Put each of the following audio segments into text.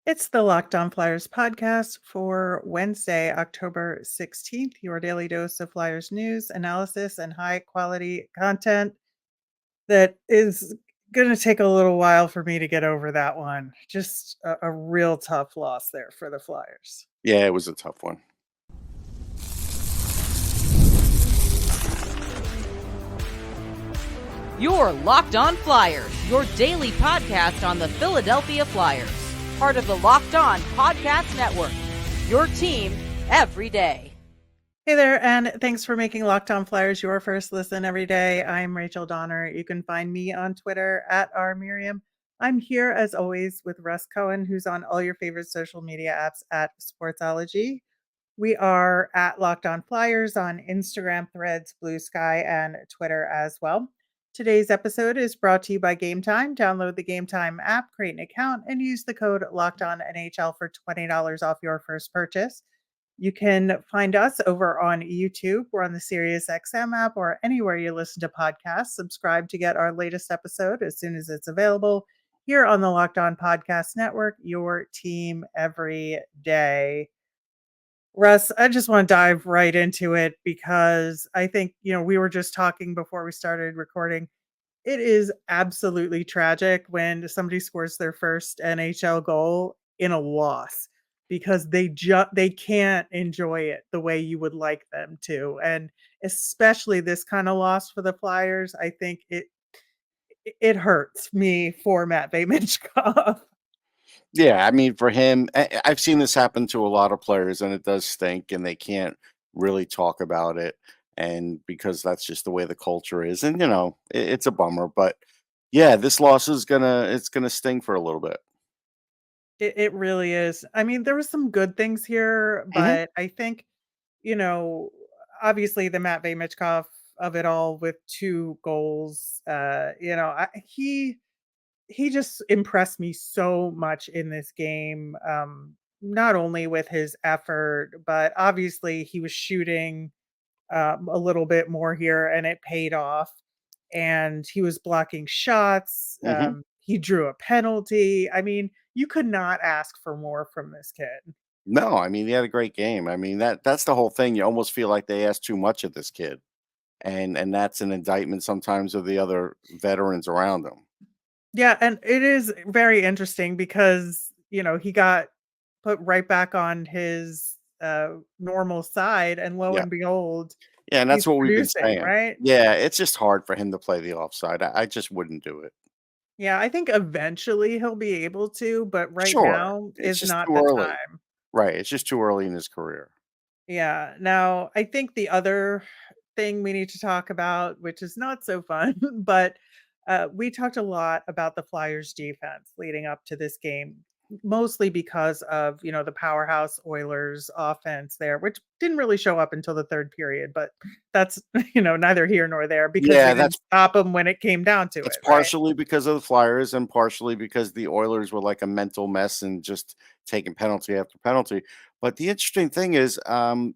It's the Locked On Flyers podcast for Wednesday, October 16th, your daily dose of Flyers news, analysis, and high quality content that is going to take a little while for me to get over that one. Just a real tough loss there for the Flyers. Yeah, it was a tough one. You're Locked On Flyers, your daily podcast on the Philadelphia Flyers. Part of the Locked On Podcast Network, your team every day. Hey there, and thanks for making Locked On Flyers your first listen every day. I'm Rachel Donner. You can find me on Twitter at rmiriam. I'm here as always with Russ Cohen, who's on all your favorite social media apps at Sportsology. We are at Locked On Flyers on Instagram, Threads, Blue Sky, and Twitter as well. Today's episode is brought to you by Game Time. Download the Game Time app, create an account, and use the code LOCKEDONNHL for $20 off your first purchase. You can find us over on YouTube. We're on the SiriusXM app or anywhere you listen to podcasts. Subscribe to get our latest episode as soon as it's available here on the Locked On Podcast Network, your team every day. Russ, I just want to dive right into it because I think, we were just talking before we started recording. It is absolutely tragic when somebody scores their first NHL goal in a loss because they can't enjoy it the way you would like them to. And especially this kind of loss for the Flyers, I think it hurts me for Matvei Michkov. Yeah, I mean, for him, I've seen this happen to a lot of players, and it does stink, and they can't really talk about it, and because that's just the way the culture is, and it's a bummer. But yeah, this loss is it's gonna sting for a little bit. It really is. I mean, there was some good things here, Hmm. but I think, you know, obviously the Matvei Michkov of it all with 2 goals, he just impressed me so much in this game, not only with his effort, but obviously he was shooting, a little bit more here and it paid off, and he was blocking shots, Hmm. he drew a penalty. I mean, you could not ask for more from this kid. No, I mean, he had a great game. I mean, that's the whole thing. You almost feel like they asked too much of this kid, and that's an indictment sometimes of the other veterans around him. Yeah, and it is very interesting because, he got put right back on his, normal side, and lo Yeah. and behold, Yeah, and he's that's what we've been producing, saying. right? Yeah, it's just hard for him to play the offside. I just wouldn't do it. Yeah, I think eventually he'll be able to, but right Sure, now it's is just not too the early. time. Right, it's just too early in his career. Yeah. Now, I think the other thing we need to talk about, which is not so fun, but we talked a lot about the Flyers defense leading up to this game, mostly because of, the powerhouse Oilers offense there, which didn't really show up until the third period, but that's, neither here nor there because they Yeah, didn't that's stop them when it came down to it's it, right? partially because of the Flyers and partially because the Oilers were like a mental mess and just taking penalty after penalty. But the interesting thing is, the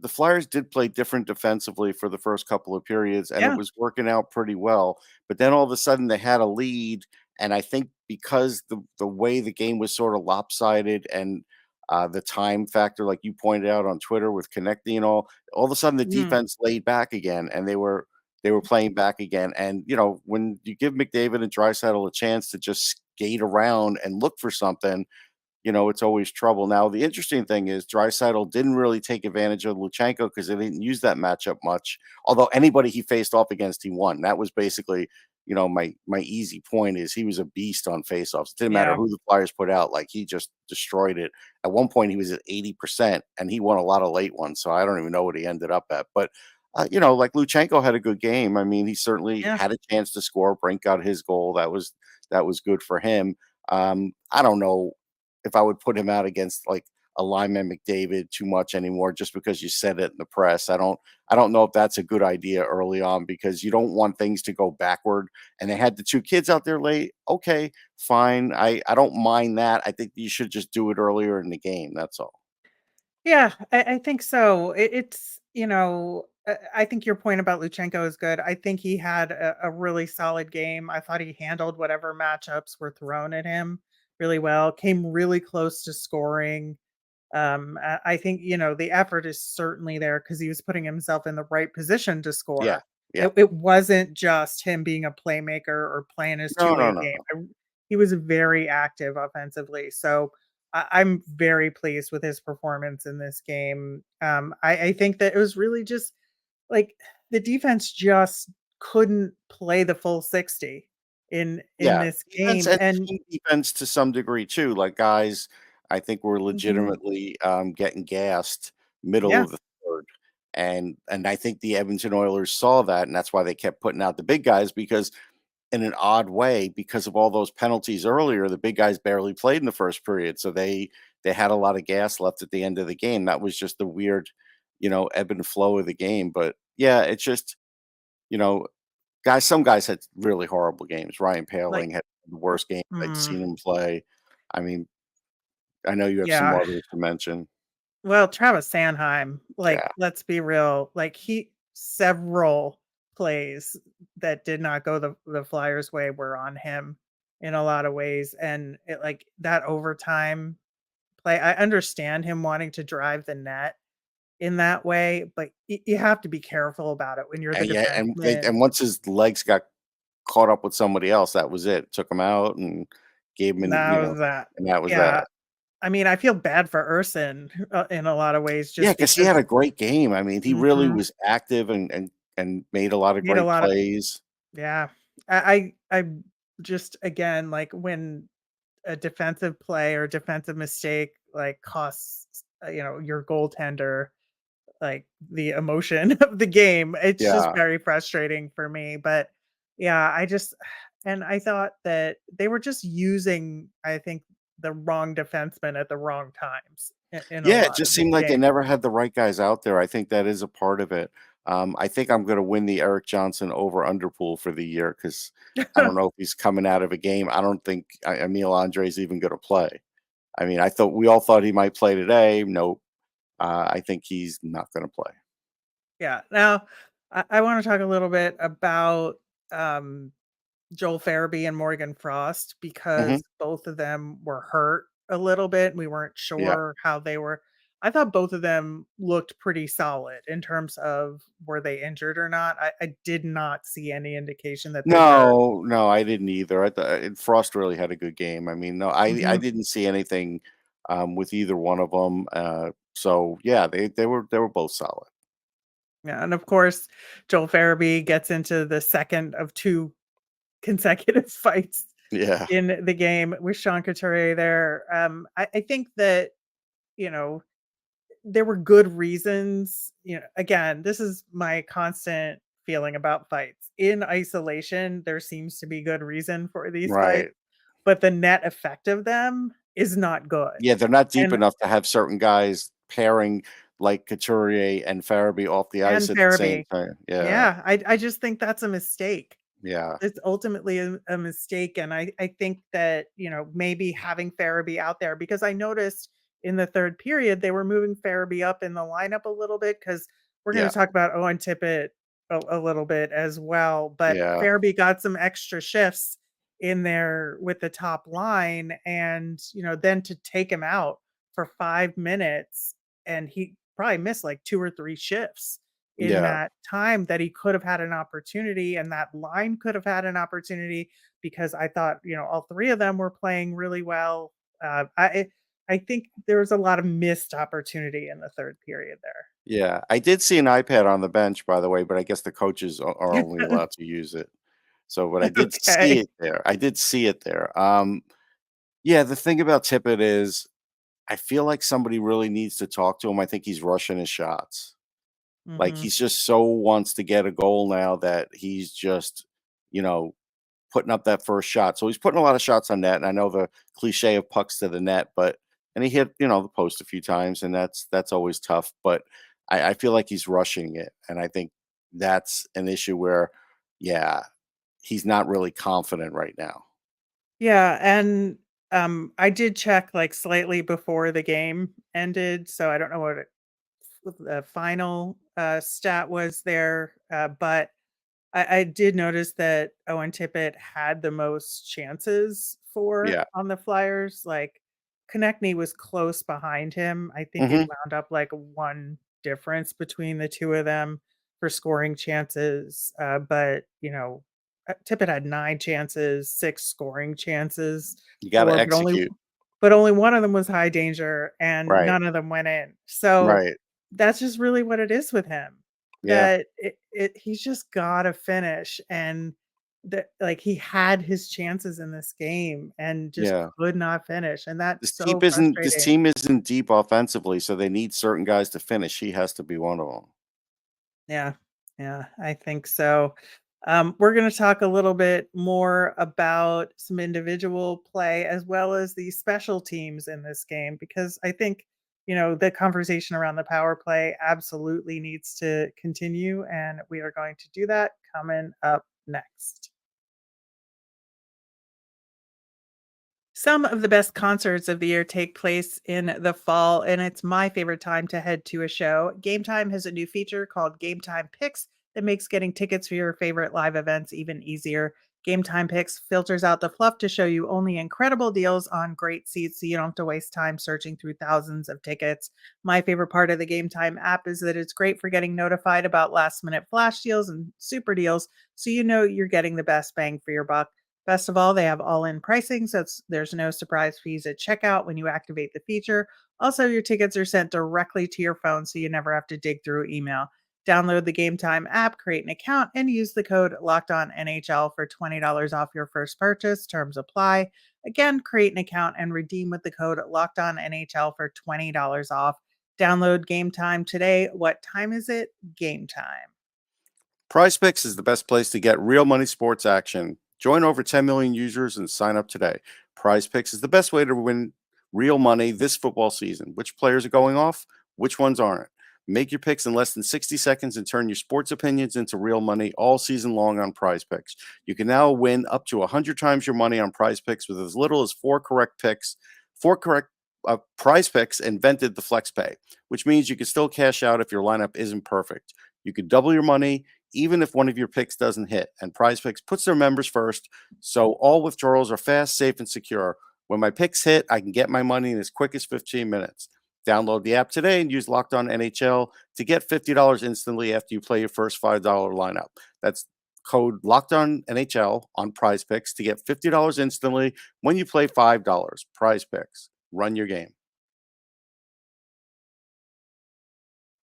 Flyers did play different defensively for the first couple of periods, and it Yeah. was working out pretty well. But then all of a sudden they had a lead, and I think because the way the game was sort of lopsided and the time factor, like you pointed out on Twitter with connecting and all of a sudden the Mhm. defense laid back again, and they were playing back again. And when you give McDavid and Drysdale a chance to just skate around and look for something, it's always trouble. Now, the interesting thing is Drysdale didn't really take advantage of Luchanko because they didn't use that matchup much. Although anybody he faced off against, he won. That was basically, my easy point is he was a beast on faceoffs. It didn't matter Yeah. who the Flyers put out; like he just destroyed it. At one point, he was at 80%, and he won a lot of late ones. So I don't even know what he ended up at. But like Luchanko had a good game. I mean, he certainly Yeah. had a chance to score. Brink got his goal. That was good for him. I don't know if I would put him out against like a lineman McDavid too much anymore just because you said it in the press. I don't know if that's a good idea early on because you don't want things to go backward. And they had the 2 kids out there late. Okay, fine. I don't mind that. I think you should just do it earlier in the game. That's all. Yeah, I think so. It's, I think your point about Luchenko is good. I think he had a really solid game. I thought he handled whatever matchups were thrown at him really well, came really close to scoring. I think, the effort is certainly there because he was putting himself in the right position to Yeah. score. Yeah. It wasn't just him being a playmaker or playing his No, no, two-way no, game. no. He was very active offensively. So I'm very pleased with his performance in this game. I think that it was really just like the defense just couldn't play the full 60 in Yeah, this defense game. and And team defense to some degree too, like, guys, I think were mhm, legitimately, getting gassed middle yeah. of the 3rd, and I think the Edmonton Oilers saw that, and that's why they kept putting out the big guys because in an odd way, because of all those penalties earlier, the big guys barely played in the 1st period, so they had a lot of gas left at the end of the game. That was just the weird, ebb and flow of the game, but, yeah, it's just, you know some guys had really horrible games. Ryan Like, Poehling had the worst game I'd mm, seen him play. I mean, I know you have some yeah. others to mention. Well, Travis Sanheim, like, Yeah. let's be real, like, he several plays that did not go the Flyers' way were on him in a lot of ways, and it like, that overtime play, I understand him wanting to drive the net in that way, but you have to be careful about it when you're the And yeah, defenseman. and once his legs got caught up with somebody else, that was it. Took him out and gave him That was that. and that was Yeah, that. I mean, I feel bad for Urson, in a lot of ways Yeah, just because he because had a great game. I mean, he really mhm, was active and made a lot of made a great lot of plays. yeah. I just again, like, when a defensive play or defensive mistake, like, costs, your goaltender, like, the emotion of the game, it's just Yeah. very frustrating for me, but, yeah, and I thought that they were just using, I think, the wrong defenseman at the wrong times in a Yeah, it lot just of this seemed like they game. never had the right guys out there. I think that is a part of it. I think I'm gonna win the Eric Johnson over under pool for the year because I don't know if he's coming out of a game. I don't think Emil Andre's even gonna play. I mean, we all thought he might play today. Nope. I think he's not gonna play. Yeah. Now, I wanna talk a little bit about, um, Joel Farabee and Morgan Frost Mhm. because both of them were hurt a little bit. We weren't Yeah. sure how they were. I thought both of them looked pretty solid in terms of were they injured or not. I did not see any indication that they were. No, no, I didn't either. I thought Frost really had a good game. I mean, no, I Mhm. didn't see anything with either one of them. So yeah, they were both solid. Yeah, and of course, Joel Farabee gets into the second of 2 consecutive fights Yeah. in the game with Sean Couturier there. I think that, you know, there were good reasons, again, this is my constant feeling about fights. In isolation, there seems to be good reason for these fights, Right. but the net effect of them is not good. Yeah, they're not deep And enough to have certain guys pairing like Couturier and Farabee off the ice and at the same Farabee. time. Yeah, Yeah, I just think that's a mistake. yeah, It's ultimately a mistake, and I think that, maybe having Farabee out there because I noticed in the 3rd period, they were moving Farabee up in the lineup a little bit because 'cause we're gonna yeah, talk about Owen Tippett a little bit as well, but yeah, Farabee got some extra shifts in there with the top line and, then to take him out for 5 minutes, and he probably missed, like, 2 or 3 shifts in yeah, that time that he could have had an opportunity and that line could have had an opportunity because I thought, all 3 of them were playing really well. I think there was a lot of missed opportunity in the 3rd period yeah. I did see an iPad on the bench, by the way, but I guess the coaches are only there. allowed to use it. So, but I did see Okay. it there. I did see it there. Yeah, the thing about Tippett is I feel like somebody really needs to talk to him. I think he's rushing his shots. Like, Mhm. he's just so wants to get a goal now that he's just, you know, putting up that first shot. So he's putting a lot of shots on net, and I know the cliche of pucks to the net, but and he hit, the post a few times, and that's always tough. But I feel like he's rushing it, and I think that's an issue where, yeah, he's not really confident right now. Yeah, and, I did check, like, slightly before the game ended, so I don't know what the final, stat was there, but I did notice that Owen Tippett had the most chances for Yeah. on the Flyers, like, Konechny was close behind him. I think it Mhm. wound up like 1 difference between the 2 of them for scoring chances, but, Tippett had 9 chances, 6 scoring chances, You gotta 4 execute. but only one of them was high danger, and Right. none of them went in. So, Right. that's just really what it is with him, Yeah. that he's just gotta finish, and that like, he had his chances in this game and just Yeah. could not finish, and that's This team so isn't this frustrating. team isn't deep offensively, so they need certain guys to finish. He has to be one of them. Yeah, yeah, I think so. We're going to talk a little bit more about some individual play as well as the special teams in this game because I think, the conversation around the power play absolutely needs to continue, and we are going to do that coming up next. Some of the best concerts of the year take place in the fall, and it's my favorite time to head to a show. Game Time has a new feature called Game Time Picks that makes getting tickets for your favorite live events even easier. Game Time Picks filters out the fluff to show you only incredible deals on great seats so you don't have to waste time searching through thousands of tickets. My favorite part of the Game Time app is that it's great for getting notified about last minute flash deals and super deals so you know you're getting the best bang for your buck. Best of all, they have all-in pricing, so there's no surprise fees at checkout when you activate the feature. Also, your tickets are sent directly to your phone, so you never have to dig through email. Download the Game Time app, create an account, and use the code LOCKEDONNHL for $20 off your first purchase. Terms apply. Again, create an account and redeem with the code LOCKEDONNHL for $20 off. Download Game Time today. What time is it? Game time. PrizePicks is the best place to get real money sports action. Join over 10 million users and sign up today. PrizePicks is the best way to win real money this football season. Which players are going off? Which ones aren't? Make your picks in less than 60 seconds and turn your sports opinions into real money all season long on PrizePicks. You can now win up to 100 times your money on PrizePicks with as little as 4 correct picks. 4 correct prize picks invented the flex pay, which means you can still cash out if your lineup isn't perfect. You could double your money even if one of your picks doesn't hit. And Prize Picks puts their members first, so all withdrawals are fast, safe, and secure. When my picks hit, I can get my money in as quick as 15 minutes. Download the app today and use Locked On NHL to get $50 instantly after you play your first $5 lineup. That's code Locked On NHL on Prize Picks to get $50 instantly when you play $5. Prize Picks. Run your game.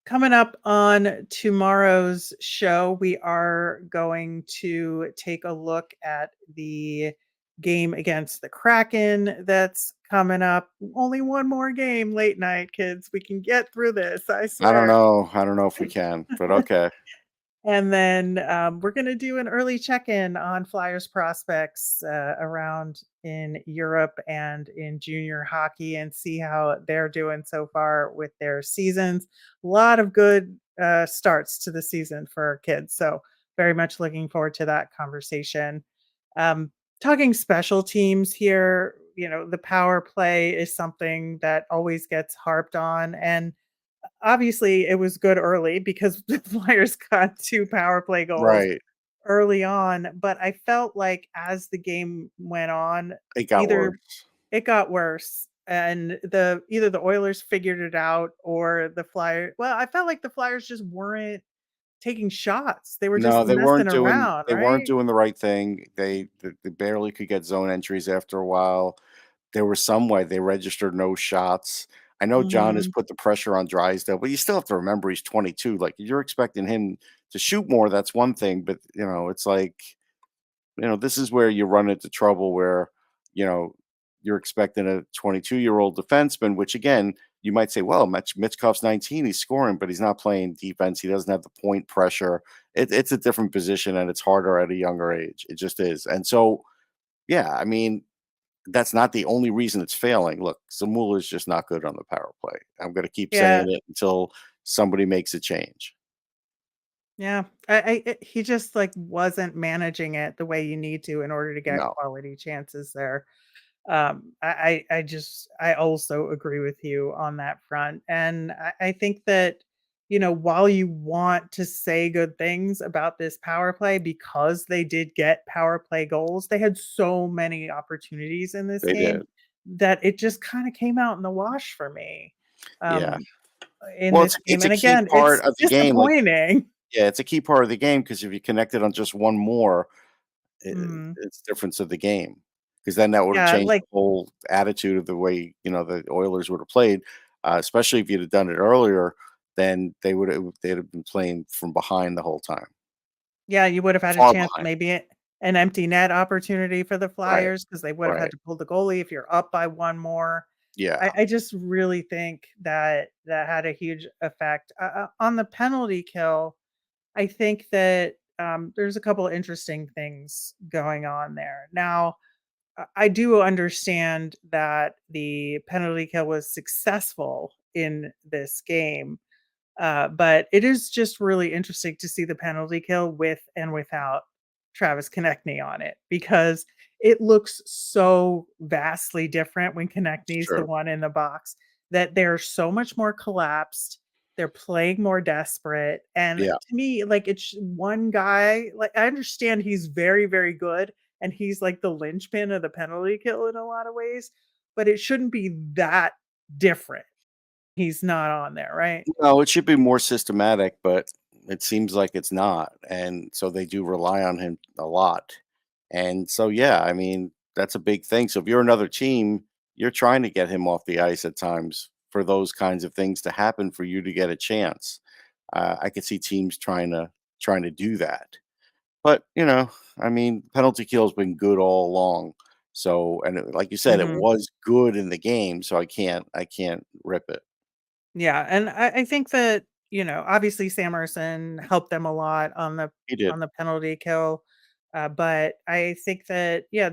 Coming up on tomorrow's show, we are going to take a look at the game against the Kraken that's coming up. Only one more game late night, kids. We can get through this, I I don't swear. know. I don't know if we can, but okay. And then we're going to do an early check in on Flyers prospects around in Europe and in junior hockey and see how they're doing so far with their seasons. A lot of good starts to the season for our kids. So, very much looking forward to that conversation. Um, Talking special teams here, the power play is something that always gets harped on. And obviously, it was good early because the Flyers got 2 power play goals Right. early on, but I felt like as the game went on, It got either worse. it got worse and either the Oilers figured it out or I felt like the Flyers just weren't taking shots. They were just No, messing around, they weren't right? doing the right thing. They barely could get zone entries after a while. There was some way they registered no shots. I know John has Mhm. put the pressure on Drysdale, but you still have to remember he's 22. Like you're expecting him to shoot more, that's one thing, but it's like this is where you run into trouble where, you know, you're expecting a 22-year-old defenseman, which again, you might say, well, Michkov's 19, he's scoring, but he's not playing defense. He doesn't have the point pressure. It's a different position and it's harder at a younger age. It just is. And so, yeah, I mean, that's not the only reason it's failing. Look, Zamula is just not good on the power play. I'm going to keep saying Yeah. it until somebody makes a change. Yeah. He just like wasn't managing it the way you need to in order to get No. quality chances there. I also agree with you on that front. And I think that while you want to say good things about this power play because they did get power play goals, they had so many opportunities in this They game did. that it just kind of came out in the wash for me. Yeah. Um, in Well, this game. it's a And key again, part it's of the game. Like, disappointing. yeah, it's a key part of the game because if you connected on just one more, Mm. it's difference of the game. Because then that would have Yeah, changed like the whole attitude of the way the Oilers would have played. Especially if you'd have done it earlier, then they'd have been playing from behind the whole time, yeah, you would have had a far chance, behind. maybe an empty net opportunity for the Right, Flyers because they would have had right. to pull the goalie if you're up by one more. Yeah, I just really think that that had a huge effect. On the penalty kill, I think that there's a couple interesting things going on there. Now, I do understand that the penalty kill was successful in this game, but it is just really interesting to see the penalty kill with and without Travis Konechny on it because it looks so vastly different when Konechny's the sure. one in the box that they're so much more collapsed. They're playing more desperate. And Yeah. to me, like it's one guy, like I understand he's very, very good and he's like the linchpin of the penalty kill in a lot of ways, but it shouldn't be that different. He's not on there, right? No, it should be more systematic, but it seems like it's not, and so they do rely on him a lot. And so, yeah, I mean, that's a big thing. So if you're another team, you're trying to get him off the ice at times for those kinds of things to happen for you to get a chance. I could see teams trying to do that. But, I mean, penalty kill's been good all along. So, and like you said, it Mhm. was good in the game, so I can't rip it. Yeah, and I think that, obviously Sam Ersson helped them a lot He did. on the penalty kill. But I think that, yeah,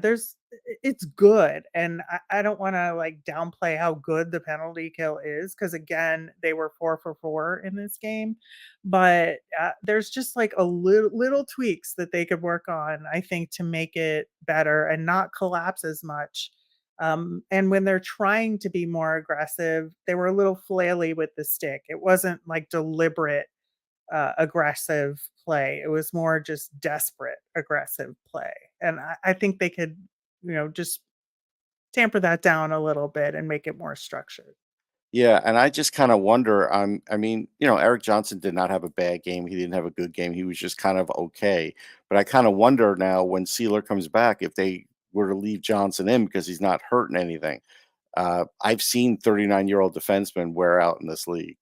it's good. And I don't want to like downplay how good the penalty kill is because again, they were 4 for 4 in this game. But there's just like a little tweaks that they could work on, I think, to make it better and not collapse as much. And when they're trying to be more aggressive, they were a little flaily with the stick. It wasn't like deliberate aggressive play. It was more just desperate aggressive play. And I think they could, just tamper that down a little bit and make it more structured. Yeah, and I just kind of wonder. I mean, Eric Johnson did not have a bad game. He didn't have a good game. He was just kind of okay. But I kind of wonder now when Sealer comes back if they were to leave Johnson in because he's not hurting anything. I've seen 39-year-old defensemen wear out in this league.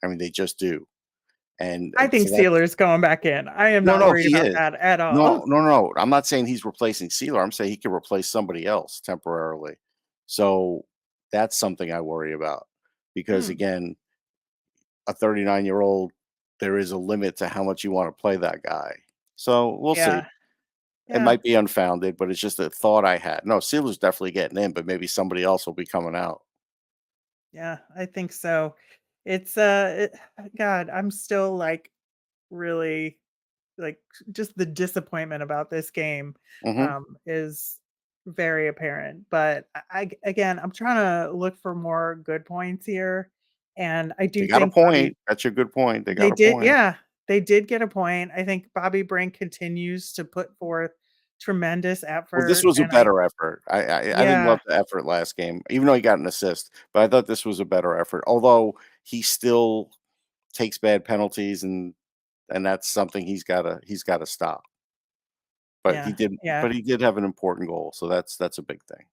I mean, they just do. And I think so that's Sealer's going back in. I am no, not no, worried he about is. that at No, all. no, no. I'm not saying he's replacing Sealer. I'm saying he could replace somebody else temporarily. So that's something I worry about because Hmm. again, a 39-year-old, there is a limit to how much you want to play that guy. So we'll see. Yeah. It Yeah. might be unfounded, but it's just a thought I had. No, Sealer's definitely getting in, but maybe somebody else will be coming out. Yeah. I think so. It's God, I'm still like really like just the disappointment about this game Hmm. is very apparent. But again, I'm trying to look for more good points here, and I They do got a think point. That's a good point. They They got a did, point. yeah, they did get a point. I think Bobby Brink continues to put forth tremendous Well, this effort, was a and I better effort. I didn't yeah, love the effort last game, even though he got an assist, but I thought this was a better effort. Although he still takes bad penalties and that's something he's gotta stop. But he yeah, did yeah. but he did have an important goal, so that's a big thing.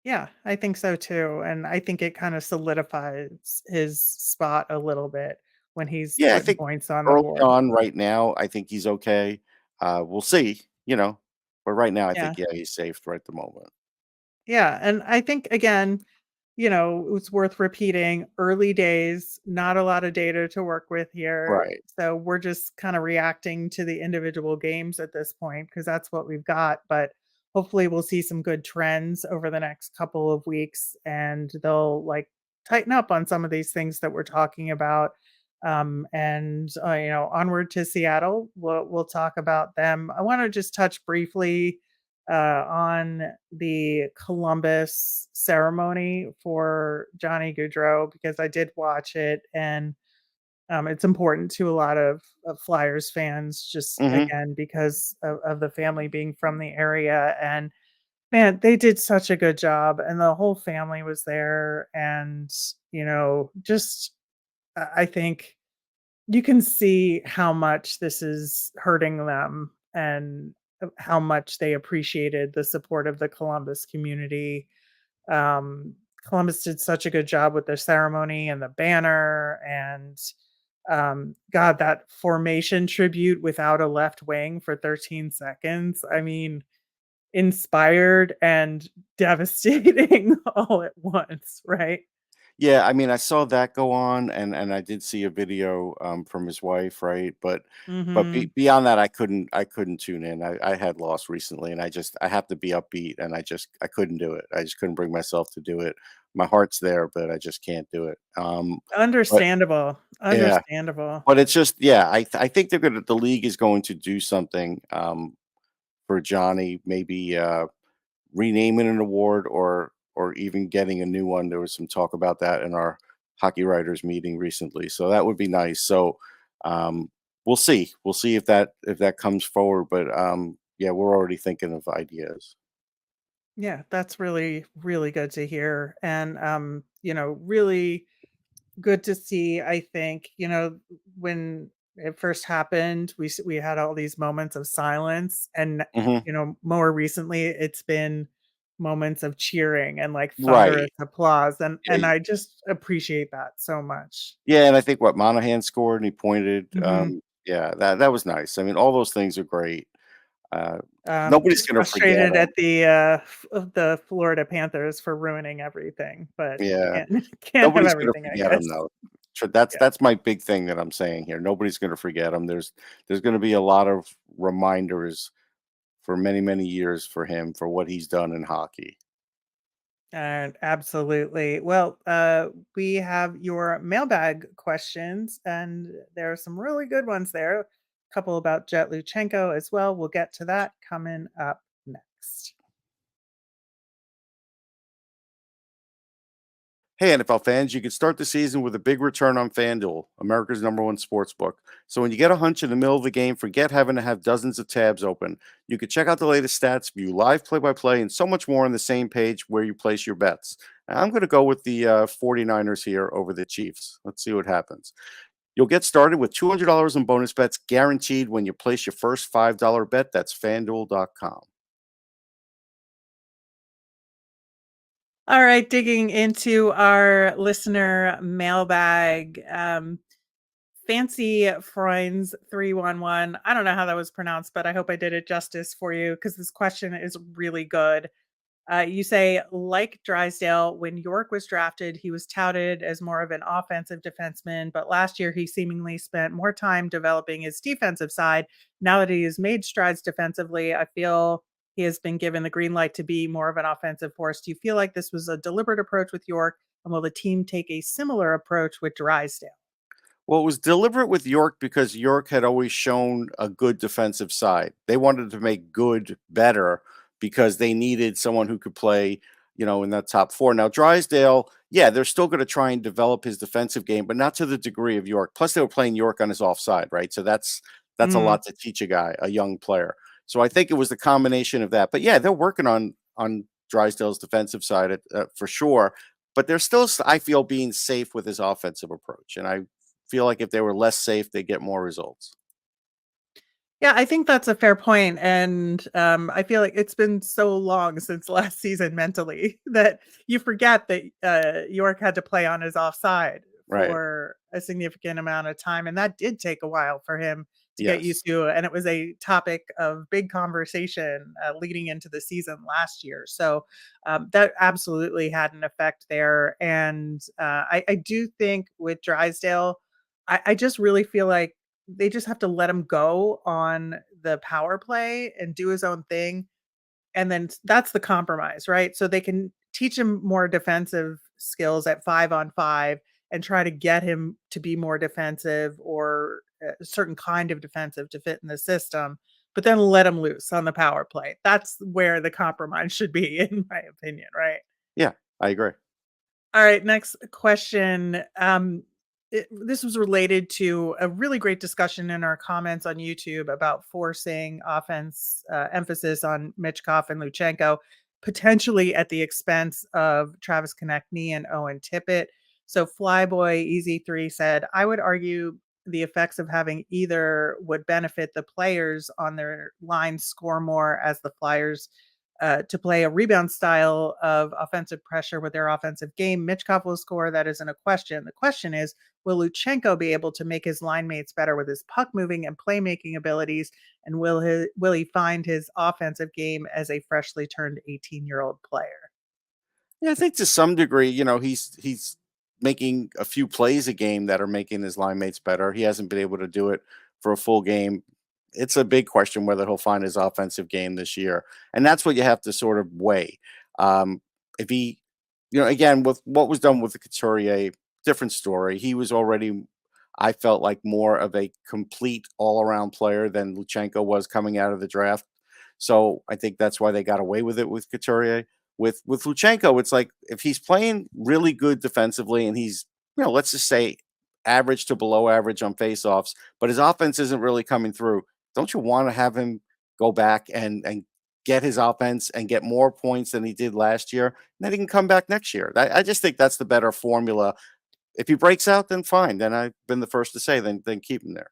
Yeah, I think so too, and I think it kinda solidifies his spot a little bit when he's Yeah, I putting think points on the early board. on right now, I think he's okay. We'll see, but right now I Yeah. think, yeah, he's safe right at the moment. Yeah, and I think again, it's worth repeating, early days, not a lot of data to work with here. Right. So we're just kind of reacting to the individual games at this point because that's what we've got. But hopefully we'll see some good trends over the next couple of weeks and they'll like tighten up on some of these things that we're talking about. And onward to Seattle. We'll talk about them. I want to just touch briefly on the Columbus ceremony for Johnny Gaudreau because I did watch it and It's important to a lot of Flyers fans, just Hmm. again because of the family being from the area. And man, they did such a good job, and the whole family was there. And just I think you can see how much this is hurting them, and how much they appreciated the support of the Columbus community. um, Columbus did such a good job with the ceremony and the banner, and God, that formation tribute without a left wing for 13 seconds. I mean, inspired and devastating all at once, right? Yeah, I mean, I saw that go on, and I did see a video from his wife, right? But Mhm. beyond that, I couldn't tune in. I had lost recently, and I have to be upbeat, and I couldn't do it. I just couldn't bring myself to do it. My heart's there, but I just can't do it. But Understandable, yeah, understandable. but it's just yeah, I think the league is going to do something for Johnny, maybe renaming an award or even getting a new one. There was some talk about that in our hockey writers meeting recently, so that would be nice. So um, we'll see. We'll see if that comes forward. But yeah, we're already thinking of ideas. Yeah, that's really, really good to hear. And really good to see. I think, when it first happened, we had all these moments of silence, and Hmm. more recently it's been moments of cheering and like thunderous Right. applause, and Yeah, I just appreciate that so much. yeah, and I think what Monahan scored and he pointed. Mhm. Yeah, that was nice. I mean, all those things are great. Uh, Nobody's Just going to forget frustrated them. at the Florida Panthers for ruining everything, but Yeah. can't can't have Nobody's gonna everything, I forget him, guess. though. That's my big thing that I'm saying here. Nobody's gonna forget him. There's gonna be a lot of reminders for many, many years for him for what he's done in hockey. And absolutely. Well, we have your mailbag questions, and there are some really good ones there. A couple about Jett Luchanko as well. We'll get to that coming up next. Hey, NFL fans, you can start the season with a big return on FanDuel, America's #1 sports book. So when you get a hunch in the middle of the game, forget having to have dozens of tabs open. You can check out the latest stats, view live play-by-play, and so much more on the same page where you place your bets. I'm going to go with the 49ers here over the Chiefs. Let's see what happens. You'll get started with $200 in bonus bets guaranteed when you place your first $5 bet. That's fanduel.com. All right, digging into our listener mailbag. Fancy Freunds 311. I don't know how that was pronounced, but I hope I did it justice for you because this question is really good. You say, like Drysdale, when York was drafted, he was touted as more of an offensive defenseman, but last year he seemingly spent more time developing his defensive side. Now that he has made strides defensively, I feel he has been given the green light to be more of an offensive force. Do you feel like this was a deliberate approach with York? And will the team take a similar approach with Drysdale? Well, it was deliberate with York because York had always shown a good defensive side. They wanted to make good better because they needed someone who could play, in that top four. Now, Drysdale, yeah, they're still going to try and develop his defensive game, but not to the degree of York. Plus, they were playing York on his offside, right? So that's a Mm. lot to teach a young player. So I think it was the combination of that. But yeah, they're working on Drysdale's defensive side for sure. But they're still, I feel, being safe with his offensive approach, and I feel like if they were less safe, they get more results. Yeah, I think that's a fair point, and, I feel like it's been so long since last season mentally that you forget that, York had to play on his offside Right. for a significant amount of time, and that did take a while for him to get Yes. used to, and it was a topic of big conversation, leading into the season last year, so, that absolutely had an effect there, and, I do think with Drysdale, I just really feel like they just have to let him go on the power play and do his own thing, and then that's the compromise, right? So they can teach him more defensive skills at 5 on 5 and try to get him to be more defensive, or a certain kind of defensive to fit in the system, but then let him loose on the power play. That's where the compromise should be, in my opinion, right? Yeah, I agree. All right, next question. this was related to a really great discussion in our comments on YouTube about forcing offense emphasis on Michkov and Luchanko, potentially at the expense of Travis Konechny and Owen Tippett. So Flyboy Easy3 said, I would argue the effects of having either would benefit the players on their line score more as the Flyers to play a rebound style of offensive pressure with their offensive game. Michkov will score. That isn't a question. The question is, will Luchanko be able to make his line mates better with his puck moving and playmaking abilities? And will he find his offensive game as a freshly turned 18-year-old player? Yeah, I think to some degree, he's making a few plays a game that are making his line mates better. He hasn't been able to do it for a full game. It's a big question whether he'll find his offensive game this year. And that's what you have to sort of weigh. If he, again, with what was done with the Couturier, different story. He was already, I felt like, more of a complete all-around player than Luchanko was coming out of the draft. So I think that's why they got away with it with Couturier. With Luchanko, it's like if he's playing really good defensively and he's, let's just say average to below average on faceoffs, but his offense isn't really coming through. Don't you want to have him go back and get his offense and get more points than he did last year? And then he can come back next year. I just think that's the better formula. If he breaks out, then fine. Then I've been the first to say, then keep him there.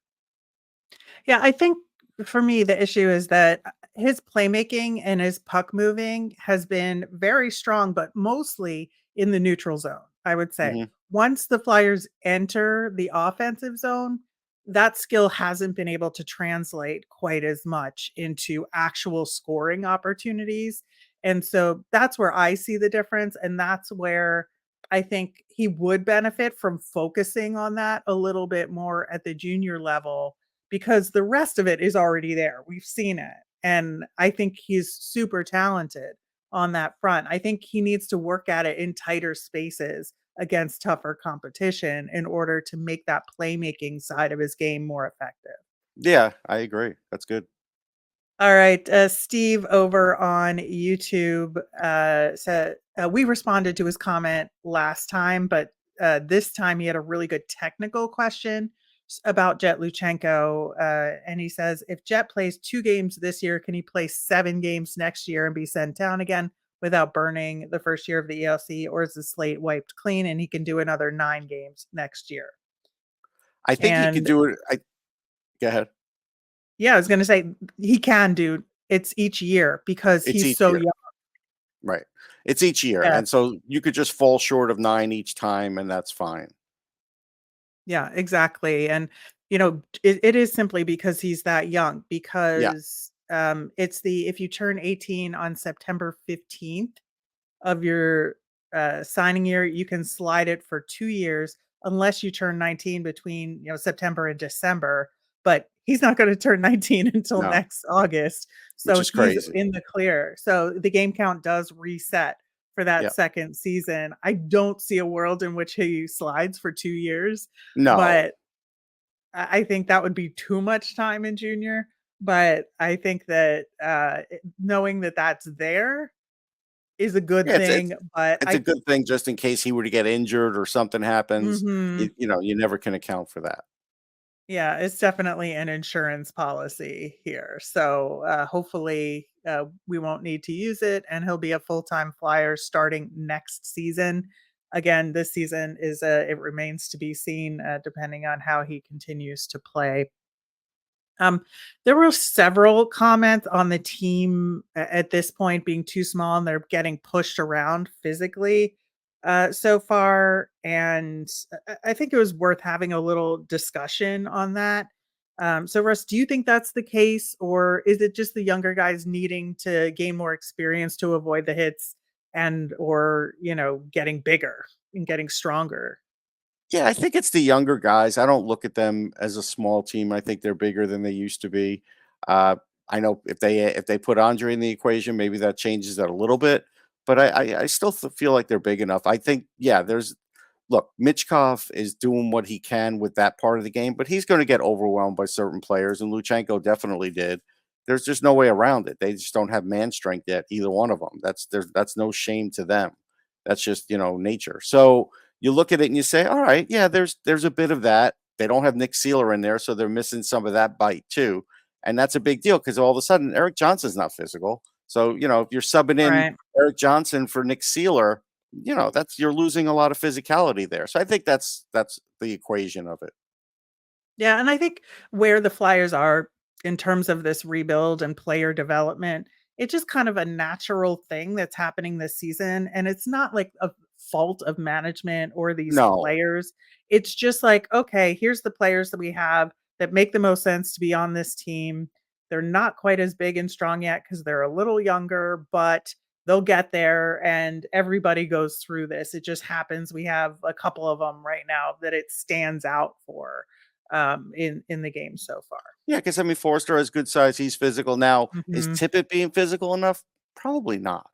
Yeah, I think for me, the issue is that his playmaking and his puck moving has been very strong, but mostly in the neutral zone, I would say. Mm-hmm. Once the Flyers enter the offensive zone, that skill hasn't been able to translate quite as much into actual scoring opportunities. And so that's where I see the difference. And that's where I think he would benefit from focusing on that a little bit more at the junior level, because the rest of it is already there. We've seen it. And I think he's super talented on that front. I think he needs to work at it in tighter spaces against tougher competition in order to make that playmaking side of his game more effective. Yeah, I agree. That's good. All right. Steve over on YouTube said we responded to his comment last time, but this time he had a really good technical question about Jett Luchanko. And he says, if Jett plays 2 games this year, can he play 7 games next year and be sent down again without burning the first year of the ELC, or is the slate wiped clean and he can do another 9 games next year? I think he could do it. Go ahead. Yeah, I was going to say he can do it's each year because he's so young. Right. It's each year. Yeah. And so you could just fall short of 9 each time and that's fine. Yeah, exactly. And, it is simply because he's that young, because it's if you turn 18 on September 15th of your signing year, you can slide it for 2 years unless you turn 19 between, September and December. But he's not going to turn 19 until next August. So Which is he's crazy. in the clear. So the game count does reset for that second season. I don't see a world in which he slides for 2 years. No. But I think that would be too much time in junior. But I think that knowing that that's there is a good thing. It's a good thing just in case he were to get injured or something happens. Mm-hmm. You never can account for that. Yeah, it's definitely an insurance policy here. So hopefully we won't need to use it, and he'll be a full-time Flyer starting next season. Again, this season it remains to be seen depending on how he continues to play. There were several comments on the team at this point being too small and they're getting pushed around physically so far. And I think it was worth having a little discussion on that. So Russ, do you think that's the case, or is it just the younger guys needing to gain more experience to avoid the hits or getting bigger and getting stronger? Yeah, I think it's the younger guys. I don't look at them as a small team. I think they're bigger than they used to be. I know if they put Andre in the equation, maybe that changes that a little bit. But I still feel like they're big enough. I think, look, Michkov is doing what he can with that part of the game, but he's going to get overwhelmed by certain players, and Luchanko definitely did. There's just no way around it. They just don't have man strength yet, either one of them. That's no shame to them. That's just nature. So you look at it and you say, all right, yeah, there's a bit of that. They don't have Nick Seeler in there, so they're missing some of that bite too. And that's a big deal because all of a sudden Eric Johnson's not physical. So, if you're subbing in Right. Eric Johnson for Nick Seeler, you're losing a lot of physicality there. So I think that's the equation of it. Yeah, and I think where the Flyers are in terms of this rebuild and player development, it's just kind of a natural thing that's happening this season, and it's not like a fault of management or these No, players. It's just like, okay, here's the players that we have that make the most sense to be on this team. They're not quite as big and strong yet because they're a little younger, but they'll get there and everybody goes through this. It just happens. We have a couple of them right now that it stands out for in the game so far. yeah, because I mean Forrester has good size. He's physical. Now, is Mhm. Tippett being physical enough? Probably not.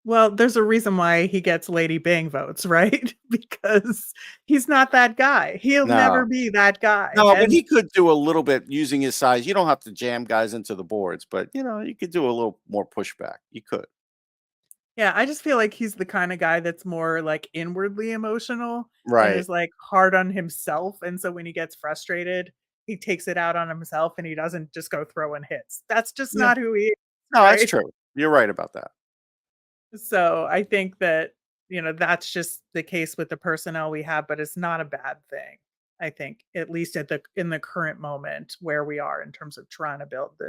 Well, there's a reason why he gets Lady Bang votes, right? Because he's not that guy. He'll never No. be that guy. No, but And he could do a little bit using his size. You don't have to jam guys into the boards, but you could do a little more pushback. You could. yeah, I just feel like he's the kind of guy that's more like inwardly emotional and Right. is like hard on himself. And so when he gets frustrated, he takes it out on himself and he doesn't just go throwing hits. That's just Yeah. not who he is, No, that's right? true. You're right about that. So I think that, that's just the case with the personnel we have, but it's not a bad thing. I think at least in the current moment where we are in terms of trying to build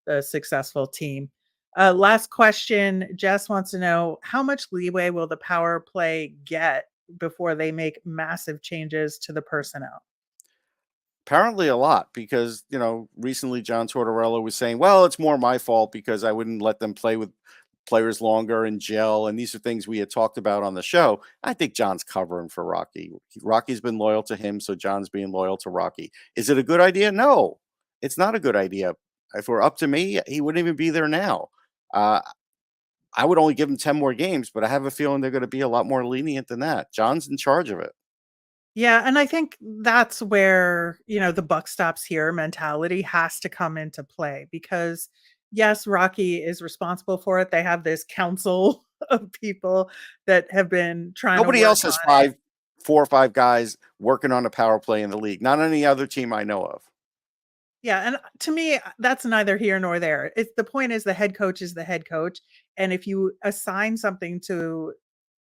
the successful team. Last question. Jess wants to know how much leeway will the power play get before they make massive changes to the personnel? Apparently a lot because, recently John Tortorella was saying, well, it's more my fault because I wouldn't let them play with players longer and gel. And these are things we had talked about on the show. I think John's covering for Rocky. Rocky's been loyal to him, so John's being loyal to Rocky. Is it a good idea? No, it's not a good idea. If it were up to me, he wouldn't even be there now. Uh, I would only give him 10 more games, but I have a feeling they're going to be a lot more lenient than that. John's in charge of it. Yeah, and I think that's where, the buck stops here mentality has to come into play because yes, Rocky is responsible for it. They have this council of people that have been trying to Nobody work else has on it. 4 or 5 guys working on a power play in the league. Not any other team I know of. Yeah, and to me, that's neither here nor there. It's the point is the head coach is the head coach, and if you assign something to,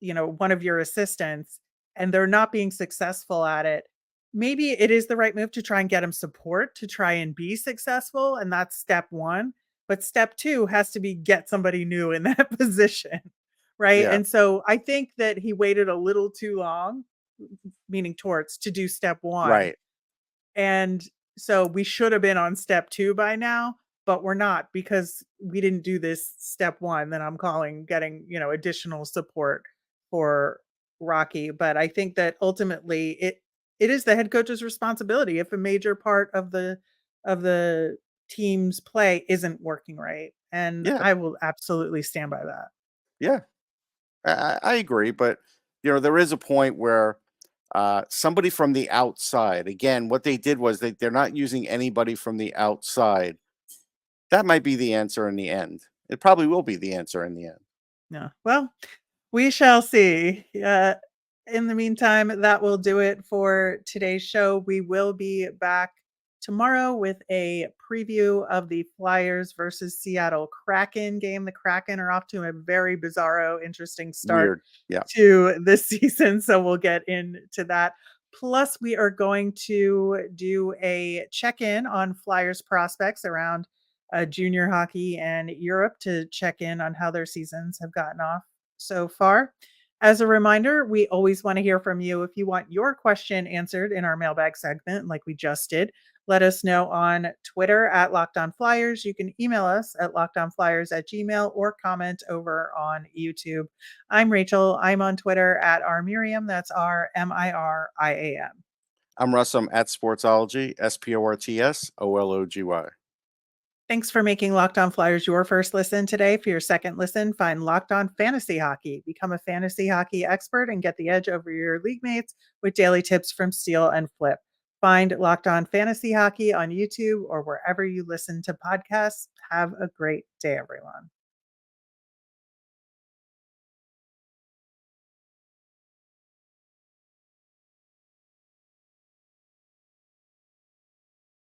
one of your assistants and they're not being successful at it, maybe it is the right move to try and get them support to try and be successful, and that's step 1. But step 2 has to be get somebody new in that position, right? Yeah, And so I think that he waited a little too long, meaning Torts, to do step 1 right. and so we should have been on step 2 by now, but we're not because we didn't do this step 1 that I'm calling getting, additional support for Rocky. But I think that ultimately it is the head coach's responsibility if a major part of the team's play isn't working right. And Yeah, I will absolutely stand by that. yeah. I agree, but there is a point where somebody from the outside. Again, what they did was they're not using anybody from the outside. That might be the answer in the end. It probably will be the answer in the end. Yeah. Well, we shall see. In the meantime, that will do it for today's show. We will be back tomorrow with a preview of the Flyers versus Seattle Kraken game. The Kraken are off to a very bizarro, interesting start Weird. Yeah. to this season. So we'll get into that. Plus, we are going to do a check in on Flyers prospects around junior hockey and Europe to check in on how their seasons have gotten off so far. As a reminder, we always want to hear from you. If you want your question answered in our mailbag segment, like we just did, let us know on Twitter at Locked On Flyers. You can email us at lockedonflyers@gmail or comment over on YouTube. I'm Rachel. I'm on Twitter at rmiriam. That's RMIRIAM. I'm Russ. I'm at Sportsology, SPORTSOLOGY. Thanks for making Locked On Flyers your first listen today. For your second listen, find Locked On Fantasy Hockey. Become a fantasy hockey expert and get the edge over your league mates with daily tips from Steal and Flip. Find Locked On Fantasy Hockey on YouTube or wherever you listen to podcasts. Have a great day, everyone.